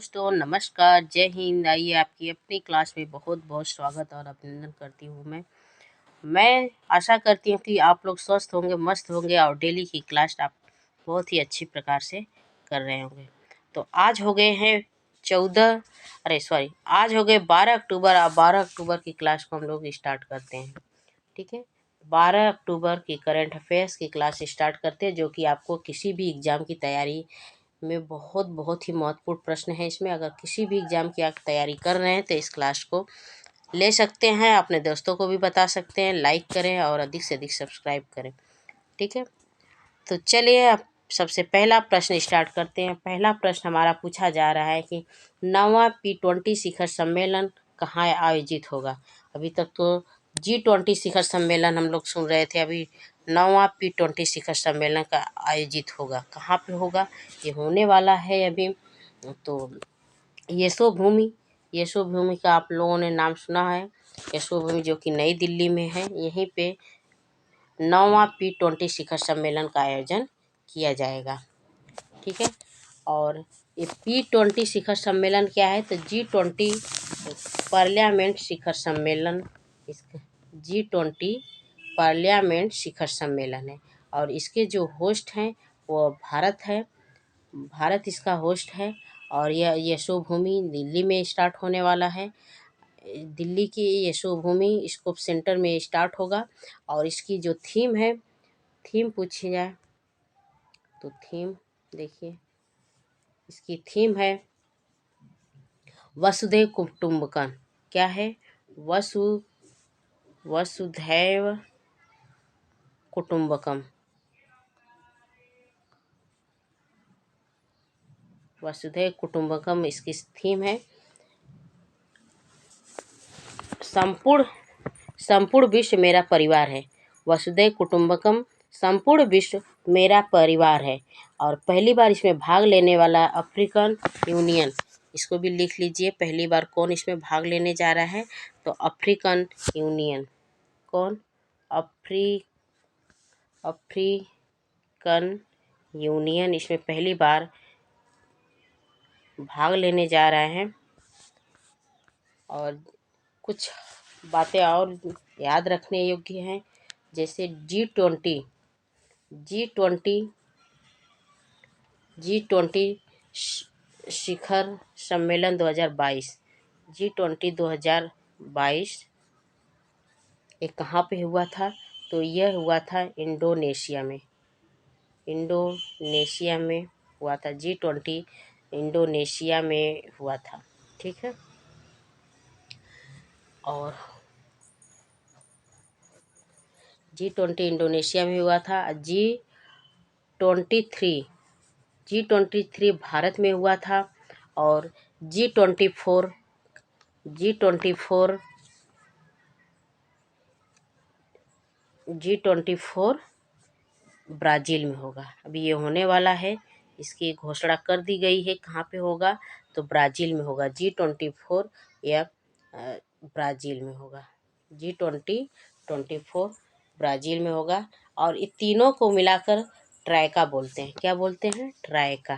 दोस्तों नमस्कार, जय हिंद। आइए आपकी अपनी क्लास में बहुत बहुत स्वागत और अभिनंदन करती हूँ। मैं आशा करती हूँ कि आप लोग स्वस्थ होंगे, मस्त होंगे और डेली की क्लास आप बहुत ही अच्छी प्रकार से कर रहे होंगे। तो आज हो गए हैं 12 अक्टूबर। अब 12 अक्टूबर की क्लास को हम लोग स्टार्ट करते हैं। ठीक है, 12 अक्टूबर की करंट अफेयर्स की क्लास स्टार्ट करते हैं, जो कि आपको किसी भी एग्ज़ाम की तैयारी में बहुत ही महत्वपूर्ण प्रश्न है। इसमें अगर किसी भी एग्ज़ाम की आप तैयारी कर रहे हैं तो इस क्लास को ले सकते हैं, अपने दोस्तों को भी बता सकते हैं। लाइक करें और अधिक से अधिक सब्सक्राइब करें। ठीक है, तो चलिए अब सबसे पहला प्रश्न स्टार्ट करते हैं। पहला प्रश्न हमारा पूछा जा रहा है कि 9वां P20 शिखर सम्मेलन कहाँ आयोजित होगा। अभी तक तो G20 शिखर सम्मेलन हम लोग सुन रहे थे, अभी 9वां P20 शिखर सम्मेलन का आयोजित होगा। कहाँ पे होगा, ये होने वाला है अभी। तो यशोभूमि का आप लोगों ने नाम सुना है। यशोभूमि जो कि नई दिल्ली में है, यहीं पे 9वां P20 शिखर सम्मेलन का आयोजन किया जाएगा। ठीक है, और ये P20 शिखर सम्मेलन क्या है, तो G20 पार्लियामेंट शिखर सम्मेलन, G20 पार्लियामेंट शिखर सम्मेलन है। और इसके जो होस्ट हैं वो भारत है, भारत इसका होस्ट है। और यह यशोभूमि दिल्ली में स्टार्ट होने वाला है। दिल्ली की यशोभूमि स्कोप सेंटर में स्टार्ट होगा। और इसकी जो थीम है, थीम पूछी जाए तो थीम देखिए, इसकी थीम है वसुधैव कुटुंबकम। क्या है, वसुधैव कुटुंबकम। वसुधैव कुटुंबकम इसकी थीम है। संपूर्ण विश्व मेरा परिवार है। वसुधैव कुटुंबकम, संपूर्ण विश्व मेरा परिवार है। और पहली बार इसमें भाग लेने वाला अफ्रीकन यूनियन, इसको भी लिख लीजिए। पहली बार कौन इसमें भाग लेने जा रहा है, तो अफ्रीकन यूनियन। कौन, अफ्रीकन यूनियन इसमें पहली बार भाग लेने जा रहे हैं। और कुछ बातें और याद रखने योग्य हैं, जैसे G20 शिखर सम्मेलन 2022, G20 2022 ये कहाँ पे हुआ था, तो यह हुआ था इंडोनेशिया में हुआ था। G20 इंडोनेशिया में हुआ था। ठीक है, और G20 इंडोनेशिया में हुआ था। G23 भारत में हुआ था। और G24 ब्राज़ील में होगा। अभी ये होने वाला है, इसकी घोषणा कर दी गई है। कहाँ पे होगा, तो ब्राज़ील में होगा। G24 या ब्राज़ील में होगा। G24 ब्राज़ील में होगा। और ये तीनों को मिलाकर ट्राइका बोलते हैं। क्या बोलते हैं, ट्राइका।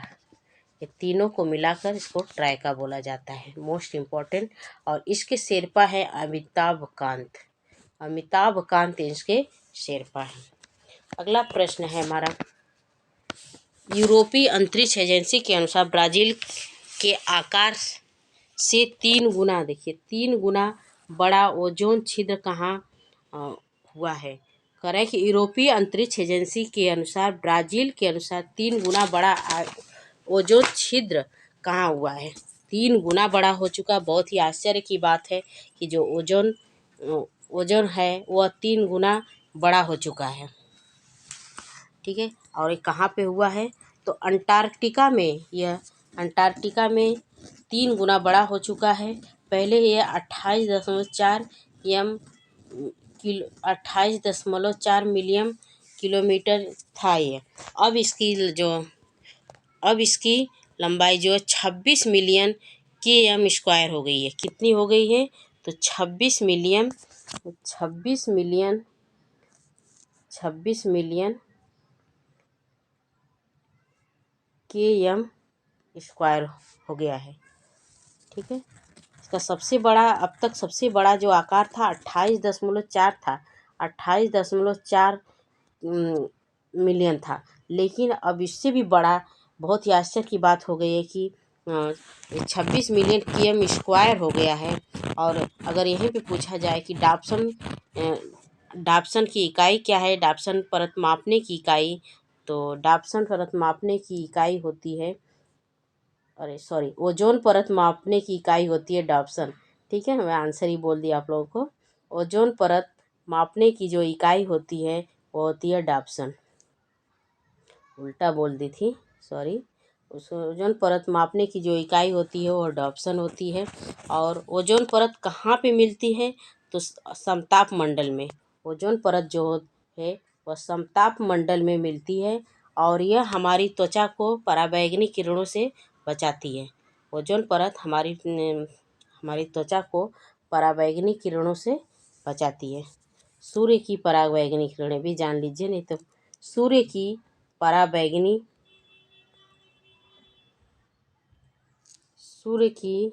ये तीनों को मिलाकर इसको ट्राइका बोला जाता है, मोस्ट इम्पॉर्टेंट। और इसके शेरपा है अमिताभ कांत इसके शेरपा हैं। अगला प्रश्न है हमारा, यूरोपीय अंतरिक्ष एजेंसी के अनुसार ब्राज़ील के आकार से 3 गुना बड़ा ओजोन छिद्र कहाँ हुआ है। कह रहे हैं कि यूरोपीय अंतरिक्ष एजेंसी के अनुसार ब्राज़ील के अनुसार 3 गुना बड़ा ओजोन छिद्र कहाँ हुआ है। 3 गुना बड़ा हो चुका। बहुत ही आश्चर्य की बात है कि जो ओजोन है वह 3 गुना बड़ा हो चुका है। ठीक है, और ये कहाँ पे हुआ है, तो अंटार्कटिका में। यह अंटार्कटिका में 3 गुना बड़ा हो चुका है। पहले यह 28.4 मिलियन किलोमीटर था ये। अब इसकी लंबाई जो है 26 मिलियन km² हो गई है। कितनी हो गई है, तो 26 मिलियन km² हो गया है। ठीक है। इसका सबसे बड़ा, अब तक सबसे बड़ा जो आकार था 28.4 था, 28.4 मिलियन था। लेकिन अब इससे भी बड़ा, बहुत ही आश्चर्य की बात हो गई है कि 26 मिलियन km² हो गया है। और अगर यहीं पे पूछा जाए कि डाप्सन की इकाई क्या है, डाप्सन परत मापने की इकाई, तो डाप्सन परत मापने की इकाई होती है, अरे सॉरी, ओजोन परत मापने की इकाई होती है डाप्सन। ठीक है, मैं आंसर ही बोल दिया आप लोगों को। ओजोन परत मापने की जो इकाई होती है वो होती है डाप्सन, उल्टा बोल दी थी, सॉरी। उस ओजोन परत मापने की जो इकाई होती है वो डाप्सन होती है। और ओजोन परत कहाँ पे मिलती है, तो समताप मंडल में। ओजोन परत जो है वह समताप मंडल में मिलती है और यह हमारी त्वचा को पराबैंगनी किरणों से बचाती है। ओजोन परत हमारी त्वचा को पराबैंगनी किरणों से बचाती है। सूर्य की पराबैंगनी किरणें भी जान लीजिए, नहीं तो सूर्य की पराबैंगनी सूर्य की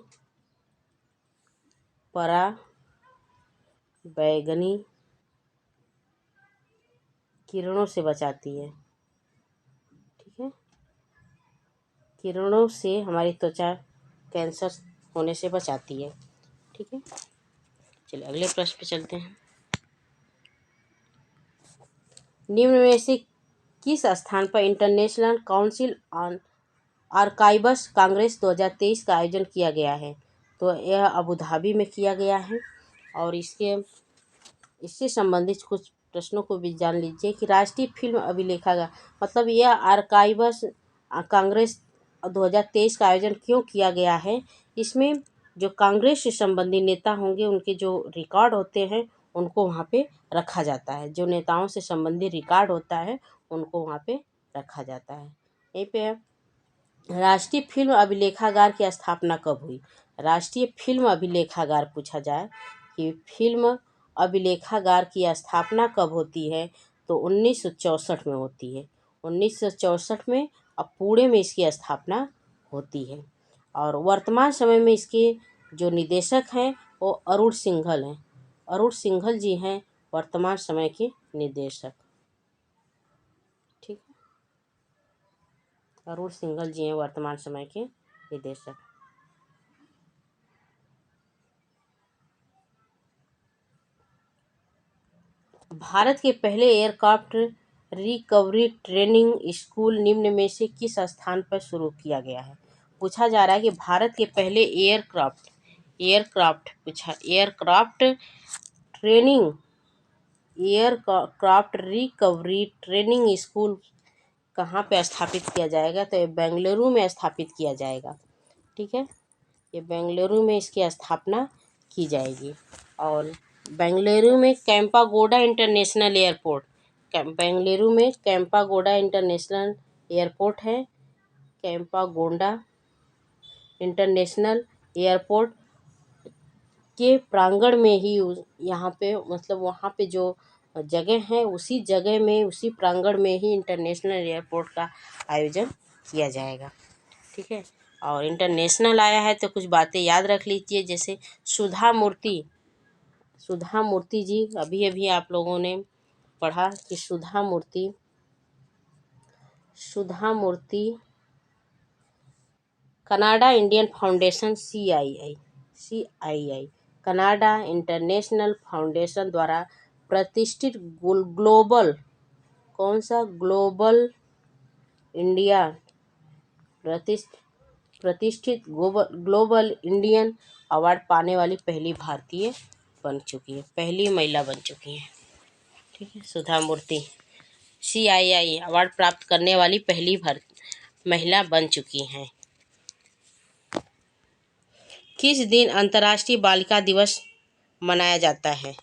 पराबैंगनी किरणों से बचाती है। ठीक है, किरणों से हमारी त्वचा कैंसर होने से बचाती है। ठीक है, चलिए अगले प्रश्न पे चलते हैं। निम्न में से किस स्थान पर international council on archives Congress 2023 का आयोजन किया गया है? तो यह अबू धाबी में किया गया है। और इससे संबंधित कुछ प्रश्नों को भी जान लीजिए कि राष्ट्रीय फिल्म अभिलेखागार, मतलब यह आर्काइव्स कांग्रेस 2023 का आयोजन क्यों किया गया है? इसमें जो कांग्रेस से संबंधित नेता होंगे उनके जो रिकॉर्ड होते हैं उनको वहाँ पे रखा जाता है। जो नेताओं से संबंधित रिकॉर्ड होता है उनको वहाँ पे रखा जाता है। यहीं पे राष्ट्रीय फिल्म अभिलेखागार की स्थापना कब हुई? राष्ट्रीय फिल्म अभिलेखागार पूछा जाए कि फिल्म अभिलेखागार की स्थापना कब होती है, तो 1964 में होती है। 1964 में अब पुणे में इसकी स्थापना होती है। और वर्तमान समय में इसके जो निदेशक हैं वो अरुण सिंघल हैं। अरुण सिंघल जी हैं वर्तमान समय के निदेशक। ठीक है, अरुण सिंघल जी हैं वर्तमान समय के निदेशक। भारत के पहले एयरक्राफ्ट रिकवरी ट्रेनिंग स्कूल निम्न में से किस स्थान पर शुरू किया गया है? पूछा जा रहा है कि भारत के पहले एयरक्राफ्ट रिकवरी ट्रेनिंग स्कूल कहाँ पे स्थापित किया जाएगा? तो ये बेंगलुरु में स्थापित किया जाएगा। ठीक है, ये बेंगलुरु में इसकी स्थापना की जाएगी। और बेंगलुरु में कैंपागोडा इंटरनेशनल एयरपोर्ट, बेंगलुरु में कैंपागोडा इंटरनेशनल एयरपोर्ट है। कैंपागोडा इंटरनेशनल एयरपोर्ट के प्रांगण में ही यहाँ पे, मतलब वहाँ पे जो जगह है उसी जगह में, उसी प्रांगण में ही इंटरनेशनल एयरपोर्ट का आयोजन किया जाएगा। ठीक है, और इंटरनेशनल आया है तो कुछ बातें याद रख लीजिए, जैसे सुधा मूर्ति जी, अभी अभी आप लोगों ने पढ़ा कि Sudha Murty Canada Indian Foundation CII Canada International Foundation द्वारा प्रतिष्ठित ग्लोबल, कौन सा? ग्लोबल इंडिया प्रतिष्ठित ग्लोबल इंडियन अवार्ड पाने वाली पहली भारतीय बन चुकी है, पहली महिला बन चुकी हैं। ठीक है, सुधा मूर्ति CII अवार्ड प्राप्त करने वाली पहली महिला बन चुकी हैं। किस दिन अंतर्राष्ट्रीय बालिका दिवस मनाया जाता है?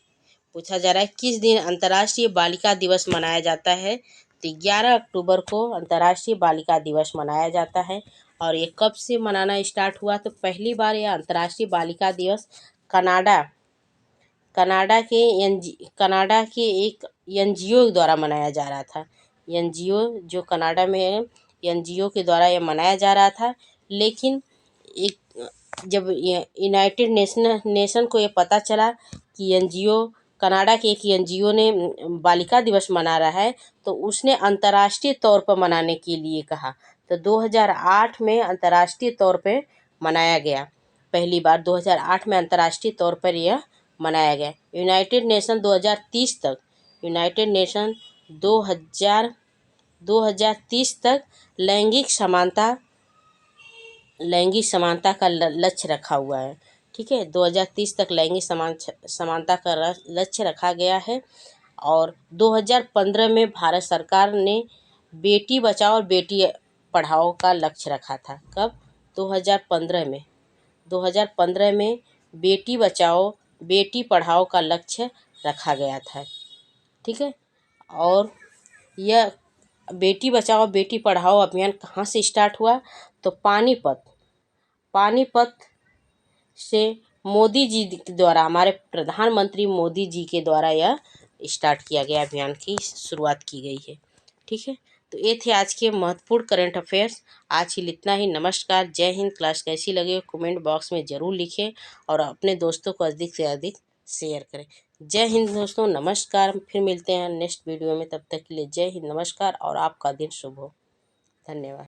पूछा जा रहा है किस दिन अंतर्राष्ट्रीय बालिका दिवस मनाया जाता है? तो 11 अक्टूबर को अंतर्राष्ट्रीय बालिका दिवस मनाया जाता है। और ये कब से मनाना स्टार्ट हुआ? तो पहली बार यह अंतर्राष्ट्रीय बालिका दिवस कनाडा के एक NGO द्वारा मनाया जा रहा था। NGO जो कनाडा में है, NGO के द्वारा यह मनाया जा रहा था। लेकिन एक जब यूनाइटेड नेशन को ये पता चला कि एनजीओ, कनाडा के एक एनजीओ ने बालिका दिवस मना रहा है, तो उसने अंतर्राष्ट्रीय तौर पर मनाने के लिए कहा। तो 2008 में अंतर्राष्ट्रीय तौर पे मनाया गया। पहली बार 2008 में अंतर्राष्ट्रीय तौर पर यह मनाया गया। यूनाइटेड नेशन 2030 तक, यूनाइटेड नेशन 2030 तक लैंगिक समानता का लक्ष्य रखा हुआ है। ठीक है, 2030 तक लैंगिक समानता का लक्ष्य रखा गया है। और 2015 में भारत सरकार ने बेटी बचाओ और बेटी पढ़ाओ का लक्ष्य रखा था। कब? 2015 में बेटी बचाओ बेटी पढ़ाओ का लक्ष्य रखा गया था। ठीक है, और यह बेटी बचाओ बेटी पढ़ाओ अभियान कहाँ से स्टार्ट हुआ? तो पानीपत से मोदी जी के द्वारा, हमारे प्रधानमंत्री मोदी जी के द्वारा यह स्टार्ट किया गया, अभियान की शुरुआत की गई है। ठीक है, तो ये थे आज के महत्वपूर्ण करंट अफेयर्स। आज के लिए इतना ही। नमस्कार, जय हिंद। क्लास कैसी लगी कमेंट बॉक्स में ज़रूर लिखें और अपने दोस्तों को अधिक से अधिक शेयर करें। जय हिंद दोस्तों, नमस्कार। फिर मिलते हैं नेक्स्ट वीडियो में, तब तक के लिए जय हिंद, नमस्कार और आपका दिन शुभ हो। धन्यवाद।